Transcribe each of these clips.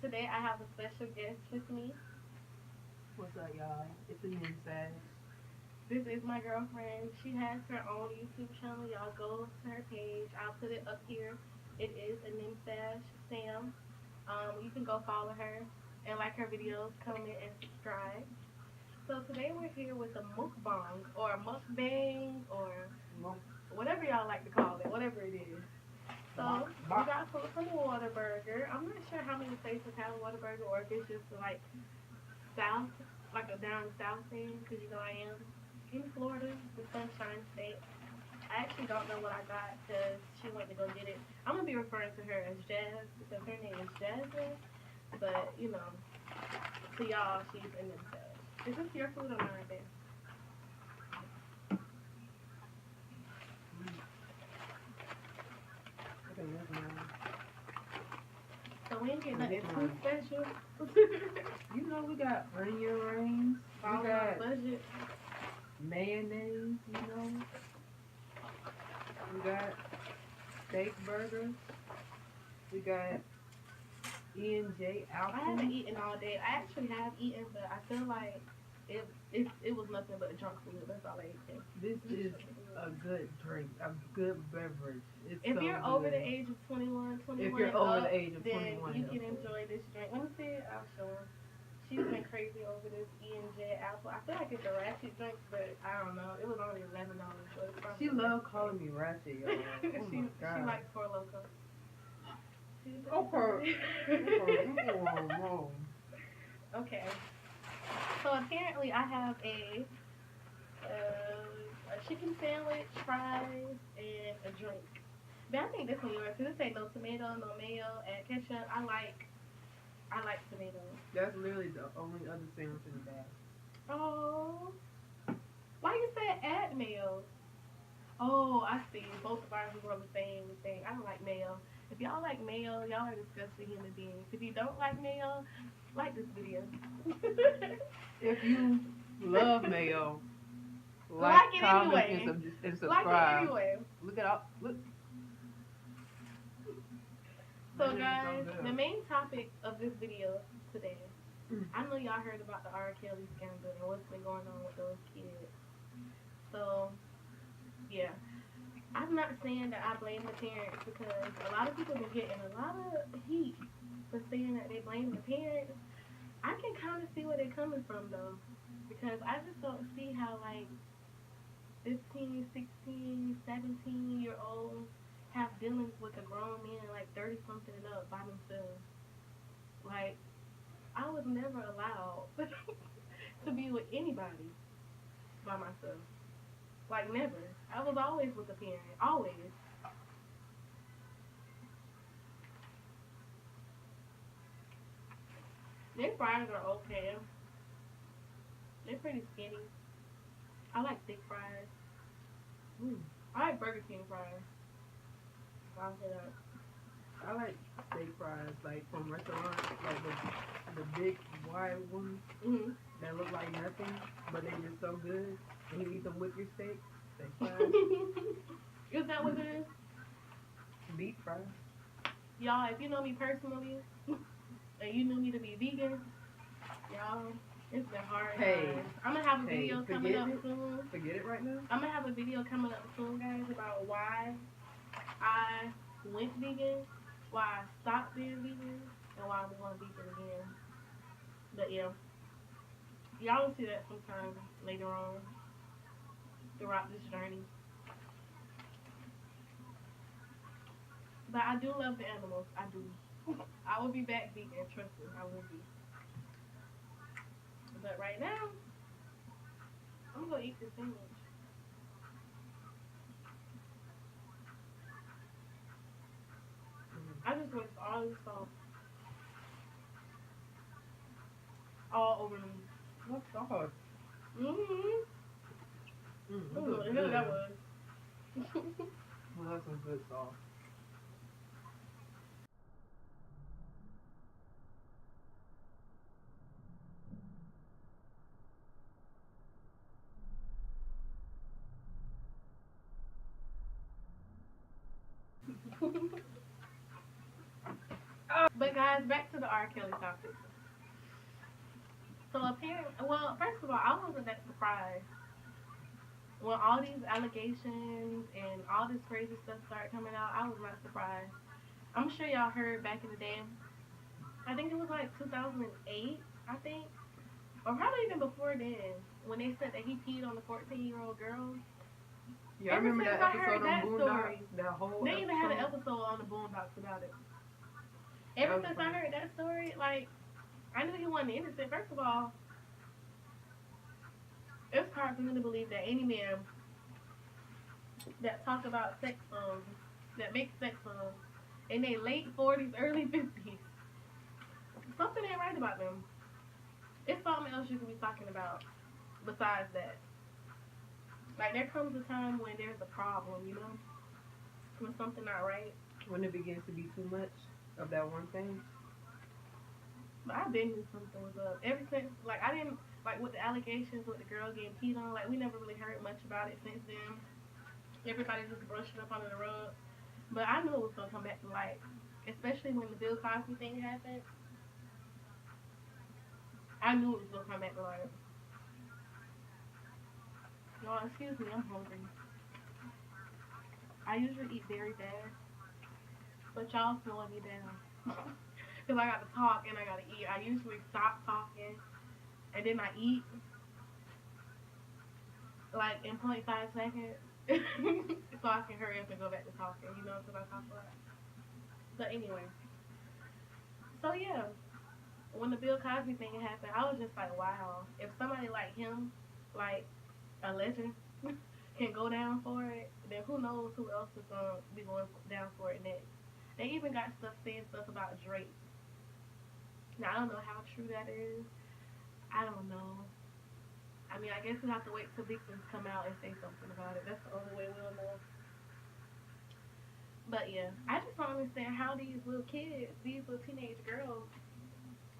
Today I have a special guest with me. What's up, y'all? It's a Nim Sag. This is my girlfriend. She has her own YouTube channel. Y'all go to her page. I'll put it up here. It is a Nimsash Sam. You can go follow her and like her videos, comment and subscribe. So today we're here with a mukbang or a mukbang or whatever y'all like to call it, whatever it is. So we Bop. got food from Whataburger. I'm not sure how many places have Whataburger or if it's just like south, like a down south thing, because you know I am in Florida, the Sunshine State. I actually don't know what I got because she went to go get it. I'm gonna be referring to her as Jazz because her name is Jasmine, but you know, to y'all, she's in this bag. Is this your food or mine, babe? I think that's mine. So we ain't getting I nothing get too mine. special. You know, we got onion rings. We All on got budget. mayonnaise, you know. We got steak burgers. We got E&J I haven't Alton. eaten all day. I actually have eaten, but I feel like it was nothing but junk food. That's all I ate. This is a good drink, a good beverage. It's If so you're over the good. age of 21, If 21 you're and over the up, age of then 21, you health can food. enjoy this drink. Let me see it. I'll show her. She's been crazy over this E&J apple. I feel like it's a ratchet drink, but I don't know. It was only $11, so it's She probably the best loved calling drink. me ratchet, y'all. Oh my She god. likes Four Loko. Okay. Okay, you go wrong. Okay. So apparently I have a chicken sandwich, fries, and a drink. But I think this one yours because it say no tomato, no mayo, and ketchup. I like tomatoes. That's literally the only other sandwich in the bag. Oh, why you said add mayo? Oh, I see. Both of ours were on the same thing. I don't like mayo. If y'all like mayo, y'all are disgusting human beings. If you don't like mayo, like this video. If you love mayo, Like like, it comment, anyway. and Like it subscribe. anyway. Look it up. Look. So That is so guys, the good. main topic of this video today, I know y'all heard about the R. Kelly scandal and what's been going on with those kids. So yeah, I'm not saying that I blame the parents because a lot of people been getting a lot of heat for saying that they blame the parents. I can kind of see where they're coming from though, because I just don't see how like 15, 16, 17-year olds have dealings with a grown man like 30 something and up by themselves. Like I was never allowed to be with anybody by myself. Like never. I was always with a parent. Always. Their fries are okay. They're pretty skinny. I like thick fries. Mm. I like Burger King fries. I'll say that. I like steak fries, like from restaurants, like the big wide ones Mhm. that look like nothing, but they just so good. And you eat them with your steak. Steak fries, Is that what it is? deep fries. Y'all, if you know me personally and you knew me to be vegan, y'all, it's been hard Hey, times. I'm gonna have a hey, video coming forget up it. soon. Forget it right now. I'm gonna have a video coming up soon, guys, about why I went vegan, why I stopped being vegan, and why I'm going vegan again. But yeah, y'all will see that sometime later on throughout this journey. But I do love the animals. I do. I will be back vegan. Trust me, I will be. But right now, I'm gonna eat this sandwich. I just waste all this sauce all over me. What sauce? Mhm. I That don't know what looks the hell that good. was. Well, that's some good sauce. But But guys, back to the R. Kelly topic. So apparently, well, first of all, I wasn't that surprised when all these allegations and all this crazy stuff started coming out. I was not surprised. I'm sure y'all heard back in the day. I think it was like 2008. I think, or probably even before then, when they said that he peed on the 14-year-old girl. Yeah, I Ever remember since that I heard episode on that Boondocks. story, That whole they even had an episode. episode on the Boondocks about it. That Ever was since I funny. heard that story, like I knew he wasn't innocent. First of all, it's hard for me to believe that any man that talk about sex songs, that make sex songs, in their late 40s, early 50s, something ain't right about them. It's something else you could be talking about besides that. Like there comes a time when there's a problem, you know, when something not right. When it begins to be too much of that one thing. But I been knew something was up ever since. Like I didn't like with the allegations with the girl getting peed on. Like we never really heard much about it since then. Everybody just brushed it up under the rug. But I knew it was gonna come back to light, especially when the Bill Cosby thing happened. I knew it was gonna come back to light. Y'all, excuse me, I'm hungry. I usually eat very fast, but y'all slowing me down. Cause I got to talk and I gotta eat. I usually stop talking and then I eat like in point 0.5 seconds, so I can hurry up and go back to talking. You know, because I talk a lot. But anyway, so yeah, when the Bill Cosby thing happened, I was just like, wow, if somebody like him, like a legend, can go down for it, then who knows who else is gonna be going down for it next. They even got stuff saying stuff about Drake. Now I don't know how true that is. I don't know. I mean, I guess we have to wait till victims come out and say something about it. That's the only way we'll know. But yeah, I just don't understand how these little kids, these little teenage girls,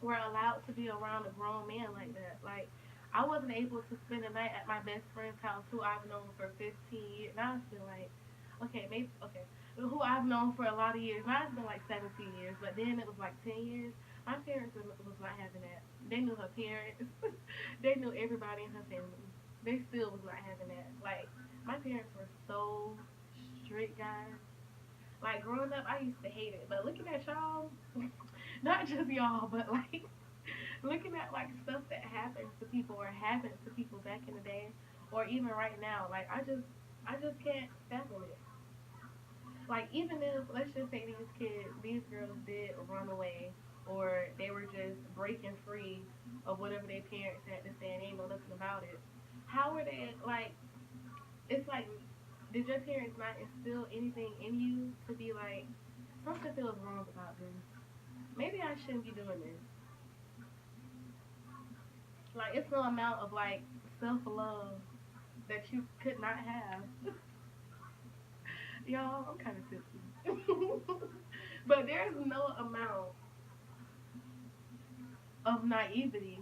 were allowed to be around a grown man like that. Like, I wasn't able to spend a night at my best friend's house, who I've known for 15 years. Now it's been like, okay, maybe, okay, who I've known for a lot of years. Now it's been like 17 years, but then it was like 10 years. My parents was not having that. They knew her parents. They knew everybody in her family. They still was not having that. Like, my parents were so strict, guys. Like, growing up, I used to hate it. But looking at y'all, not just y'all, but like, looking at like stuff that happens to people or happened to people back in the day, or even right now, like, I just can't fathom it. Like, even if, let's just say these kids, these girls did run away, or they were just breaking free of whatever their parents had to say and they ain't know nothing about it, how were they, like, it's like, did your parents not instill anything in you to be like, something feels wrong about this? Maybe I shouldn't be doing this. Like, it's no amount of, like, self love that you could not have. Y'all, I'm kind of tipsy. But there's no amount of naivety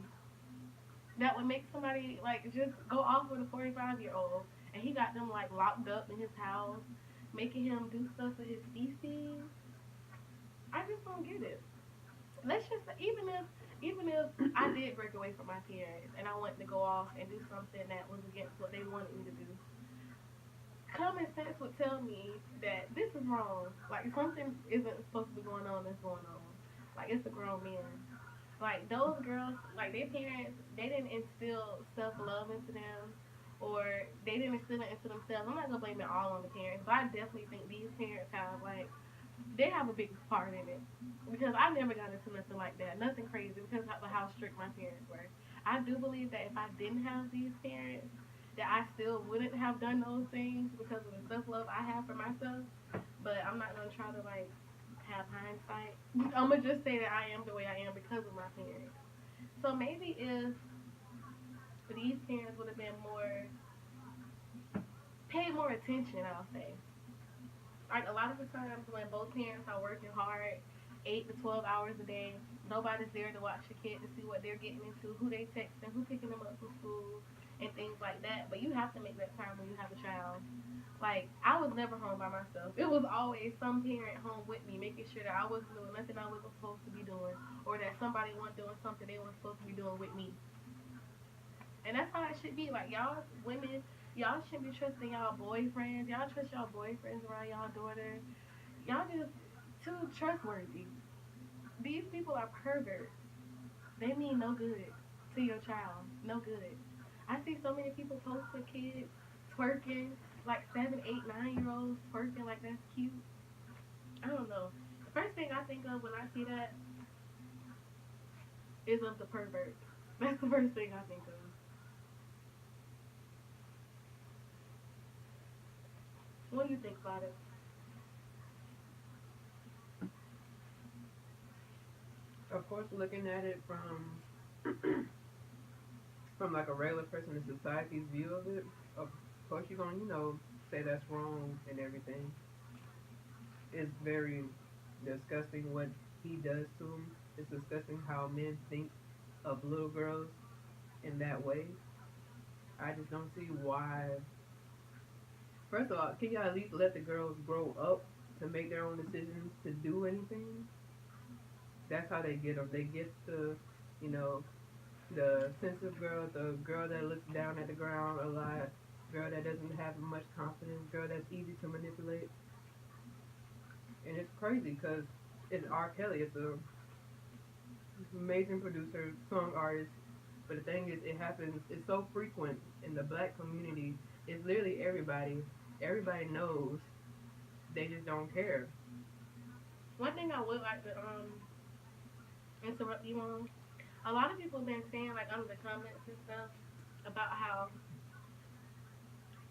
that would make somebody like just go off with a 45-year-old and he got them like locked up in his house, making him do stuff with his feces. I just don't get it. Let's just even if I did break away from my parents and I wanted to go off and do something that was against what they wanted me to do, common sense would tell me that this is wrong. Like something isn't supposed to be going on that's going on. Like it's a grown man. Like those girls, like their parents, they didn't instill self love into them, or they didn't instill it into themselves. I'm not gonna blame it all on the parents, but I definitely think these parents have like they have a big part in it because I never got into nothing like that, nothing crazy because of how strict my parents were. I do believe that if I didn't have these parents, that I still wouldn't have done those things because of the self love I have for myself. But I'm not gonna try to like have hindsight. I'm gonna just say that I am the way I am because of my parents. So maybe if these parents would have been more paid more attention, I'll say. Like a lot of the times when both parents are working hard, 8 to 12 hours a day, nobody's there to watch the kid to see what they're getting into, who they texting, who picking them up from school, and things like that. But you have to make that time when you have a child Like, I was never home by myself. It was always some parent home with me, making sure that I wasn't doing nothing I wasn't supposed to be doing, or that somebody wasn't doing something they weren't supposed to be doing with me. And that's how it should be. Like, y'all women, y'all shouldn't be trusting y'all boyfriends. Y'all trust y'all boyfriends around y'all daughter. Y'all just too trustworthy. These people are perverts. They mean no good to your child. No good. I see so many people posting kids twerking, like 7, 8, 9-year-olds twerking like that's cute. I don't know. The first thing I think of when I see that is of the pervert. That's the first thing I think of. What do you think about it? Of course, looking at it from like a regular person in society's view of it, of course you're gonna, say that's wrong and everything. It's very disgusting what he does to him. It's disgusting how men think of little girls in that way. I just don't see why. First of all, can y'all at least let the girls grow up to make their own decisions to do anything? That's how they get them. They get you know, the sensitive girl, the girl that looks down at the ground a lot, girl that doesn't have much confidence, girl that's easy to manipulate. And it's crazy because it's R. Kelly. It's a amazing producer, song artist. But the thing is, it happens. It's so frequent in the black community. It's literally everybody. Everybody knows. They just don't care. One thing I would like to interrupt you on. A lot of people have been saying like under the comments and stuff about how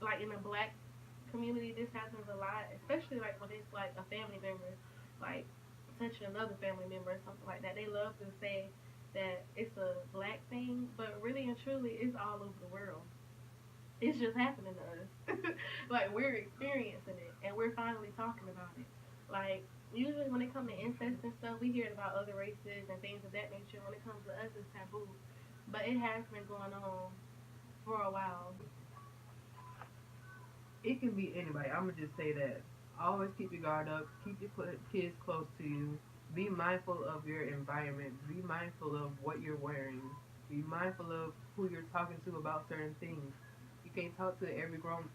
like in the black community this happens a lot, especially like when it's like a family member, like touching another family member or something like that. They love to say that it's a black thing, but really and truly it's all over the world. It's just happening to us. Like we're experiencing it and we're finally talking about it. Like usually when it comes to incest and stuff, we hear about other races and things of that nature. When it comes to us, it's taboo. But it has been going on for a while. It can be anybody. I'm gonna just say that. Always keep your guard up. Keep your kids close to you. Be mindful of your environment. Be mindful of what you're wearing. Be mindful of who you're talking to about certain things. You can't talk to every grown.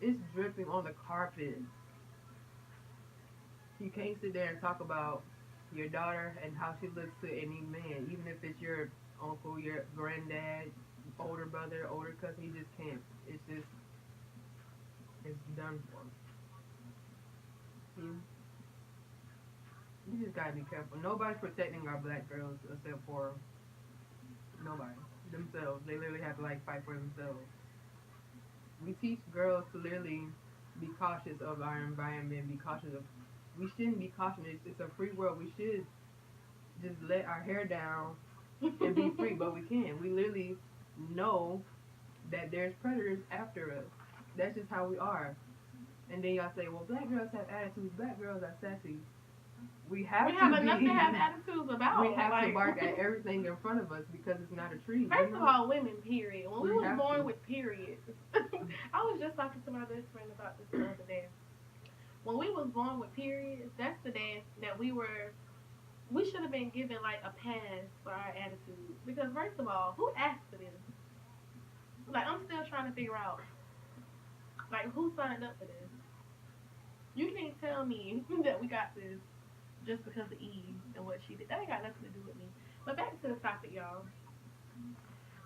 It's dripping on the carpet. You can't sit there and talk about your daughter and how she looks to any man, even if it's your uncle, your granddad, older brother, older cousin. You just can't. It's just it's done for. You you just gotta be careful. Nobody's protecting our black girls except for nobody themselves. They literally have to like fight for themselves. We teach girls to literally be cautious of our environment, be cautious of. We shouldn't be cautious. It's a free world. We should just let our hair down and be free, but we can't. We literally know that there's predators after us. That's just how we are. And then y'all say, well, black girls have attitudes. Black girls are sassy. We have We to have be. enough to have attitudes about. We have like, to bark at everything in front of us because it's not a tree. First of all, women, period. When we was born to. with periods, I was just talking to my best friend about this the other day. When we was born with periods, that's the day that we should have been given like a pass for our attitude. Because first of all, who asked for this? Like I'm still trying to figure out like who signed up for this. You can't tell me that we got this just because of Eve and what she did. That ain't got nothing to do with me. But back to the topic, y'all.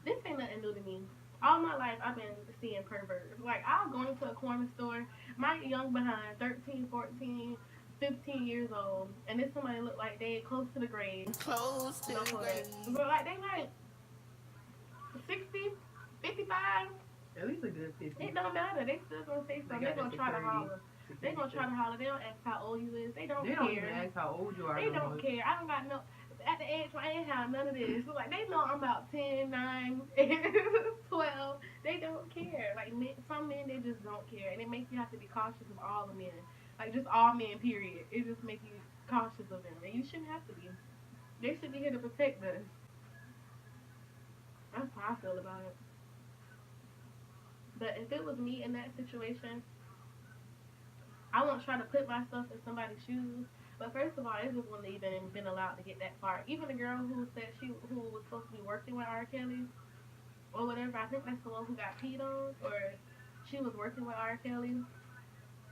This ain't nothing new to me. All my life, I've been seeing perverts. Like, I'll go into a corner store, my young behind, 13, 14, 15 years old, and this somebody look like they close to the grave. Close to No the photo. grave. But, like, they like 60, 55. At least a good 50. It don't matter. They still gonna say something. They gonna try to holler. They gonna try to holler. They don't ask how old you is. They don't They care. don't even ask how old you are. They don't care. I don't got no. At the age where I ain't have none of this. So like they know I'm about 10, 9, 12. They don't care. Like some men, they just don't care, and it makes you have to be cautious of all the men. Like just all men. Period. It just makes you cautious of them, and you shouldn't have to be. They should be here to protect us. That's how I feel about it. But if it was me in that situation, I won't try to put myself in somebody's shoes. But first of all, it just wouldn't even been allowed to get that far. Even the girl who said who was supposed to be working with R. Kelly or whatever, I think that's the one who got peed on, or she was working with R. Kelly.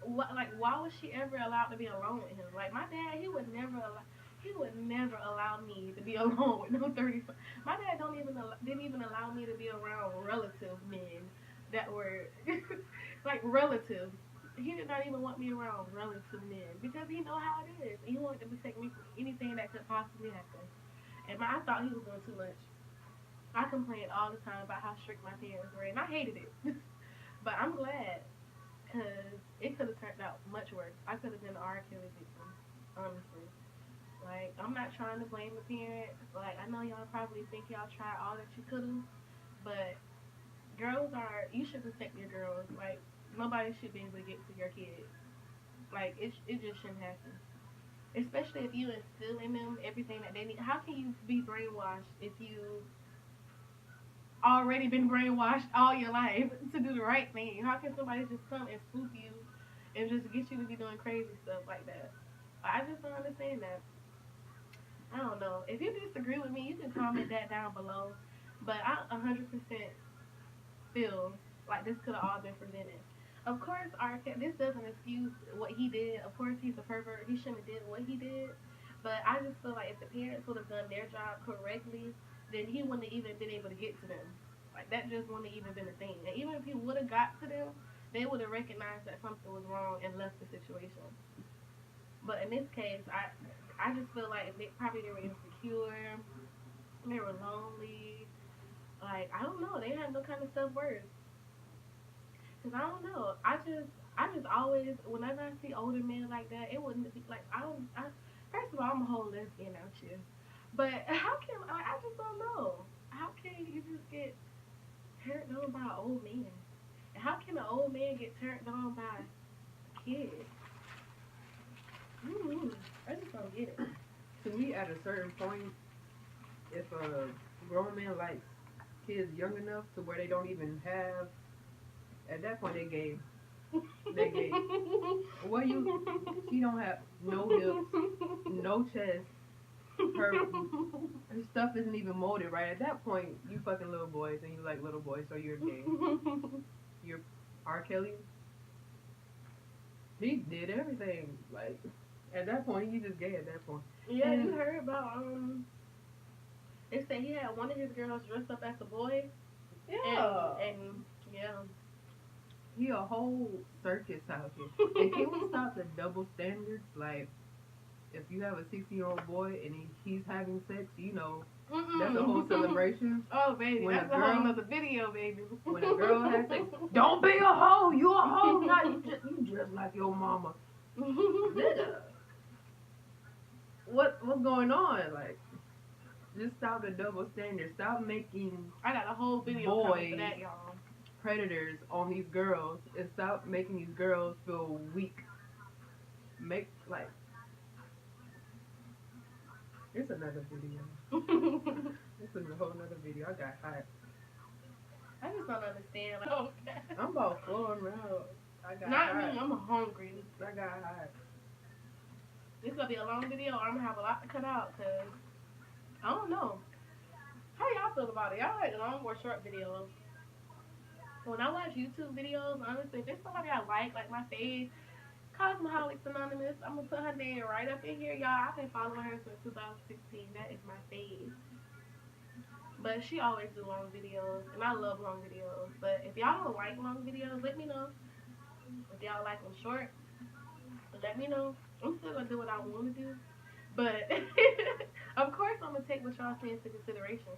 What, like, why was she ever allowed to be alone with him? Like, my dad, he would never allow me to be alone with no 35. My dad didn't even allow me to be around relative men that were like relatives. He did not even want me around relative men because he know how it is. He wanted to protect me from anything that could possibly happen. And I thought he was doing too much. I complained all the time about how strict my parents were, and I hated it. But I'm glad because it could have turned out much worse. I could have been an R. Kelly victim, honestly. Like, I'm not trying to blame the parents. Like, I know y'all probably think y'all tried all that you could have, but you should protect your girls. Like, nobody should be able to get to your kids. Like, it just shouldn't happen. Especially if you instill in them everything that they need. How can you be brainwashed if you already been brainwashed all your life to do the right thing? How can somebody just come and spook you and just get you to be doing crazy stuff like that? I just don't understand that. I don't know. If you disagree with me, you can comment that down below. But I 100% feel like this could have all been prevented. Of course, this doesn't excuse what he did. Of course, he's a pervert. He shouldn't have did what he did. But I just feel like if the parents would have done their job correctly, then he wouldn't have even been able to get to them. Like, that just wouldn't have even been a thing. And even if he would have got to them, they would have recognized that something was wrong and left the situation. But in this case, I just feel like they were insecure, they were lonely. Like, I don't know, they had no kind of self worth. Cause I don't know, I just always, whenever I see older men like that, it wouldn't be like first of all, I'm a whole lesbian out here, but how can I just don't know. How can you just get turned on by an old man? And how can an old man get turned on by kids? Mm-hmm. I just don't get it. To me, at a certain point, if a grown man likes kids young enough to where they don't even have, at that point they gay. They gay. What she don't have no hips, no chest. Her stuff isn't even molded right. At that point, you fucking little boys and you like little boys, so you're gay. You're R. Kelly. He did everything. Like, at that point, you just gay at that point. Yeah, and you heard about they said he had one of his girls dressed up as a boy. Yeah. And yeah. He a whole circus out here. And can we stop the double standards? Like, if you have a 16-year-old boy and he's having sex, you know, that's a whole celebration. Oh, baby, that's a whole other video, baby. When a girl has sex, don't be a hoe. You a hoe. Not you just like your mama. Nigga. What's going on? Like, just stop the double standard. Stop making I got a whole video boys for that, y'all. Predators on these girls, and stop making these girls feel weak. Make, like, it's another video. This is a whole nother video. I got hot. I just don't understand. Like, okay. I'm about flowing around. I got Not hot. me. I'm hungry. I got hot. This gonna be a long video. I'm gonna have a lot to cut out because I don't know. How y'all feel about it? Y'all like long or short videos? When I watch YouTube videos, honestly, if it's somebody I like my fave, Cosmoholics Anonymous, I'm gonna put her name right up in here, y'all. I've been following her since 2016. That is my fave. But she always do long videos, and I love long videos. But if y'all don't like long videos, let me know. If y'all like them short, let me know. I'm still gonna do what I want to do. But of course, I'm gonna take what y'all say into consideration.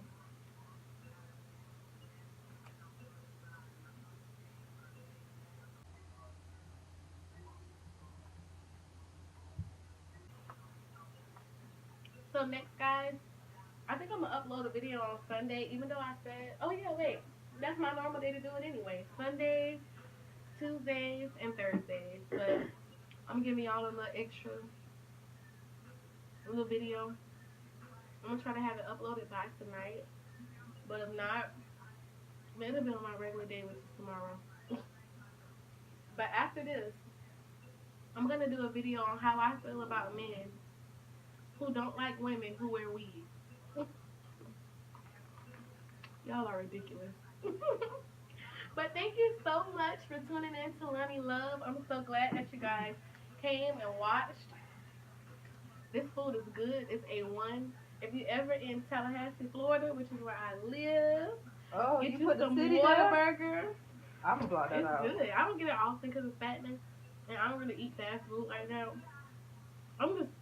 So next, guys, I think I'm gonna upload a video on Sunday, even though I said, oh yeah, wait, that's my normal day to do it anyway. Sundays, Tuesdays, and Thursdays. But I'm giving y'all a little extra, little video. I'm gonna try to have it uploaded by tonight. But if not, it'll be on my regular day, which is tomorrow. But after this, I'm gonna do a video on how I feel about men who don't like women who wear weave. Y'all are ridiculous. But thank you so much for tuning in to Lonnie Love. I'm so glad that you guys came and watched. This food is good. It's A1. If you ever in Tallahassee, Florida, which is where I live, Oh, get you you put the some city Whataburger. I'm gonna block that It's out. good. I don't get it often because of fatness, and I don't really eat fast food like that.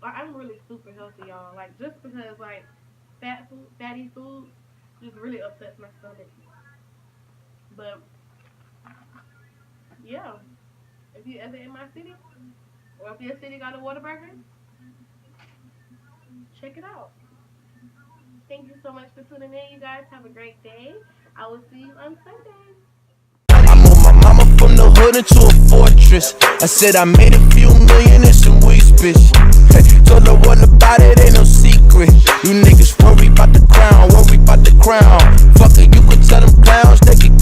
I'm really super healthy, y'all. Like just because like fatty food, just really upsets my stomach. But yeah, if you ever in my city, or if your city got a Whataburger, check it out. Thank you so much for tuning in. You guys have a great day. I will see you on Sunday. I moved my mama from the hood into a fortress. I said I made a few million in some weeks, bitch. Hey, told the world about it, ain't no secret. You niggas worry about the crown, worry about the crown. Fuck it, you could tell them clowns they could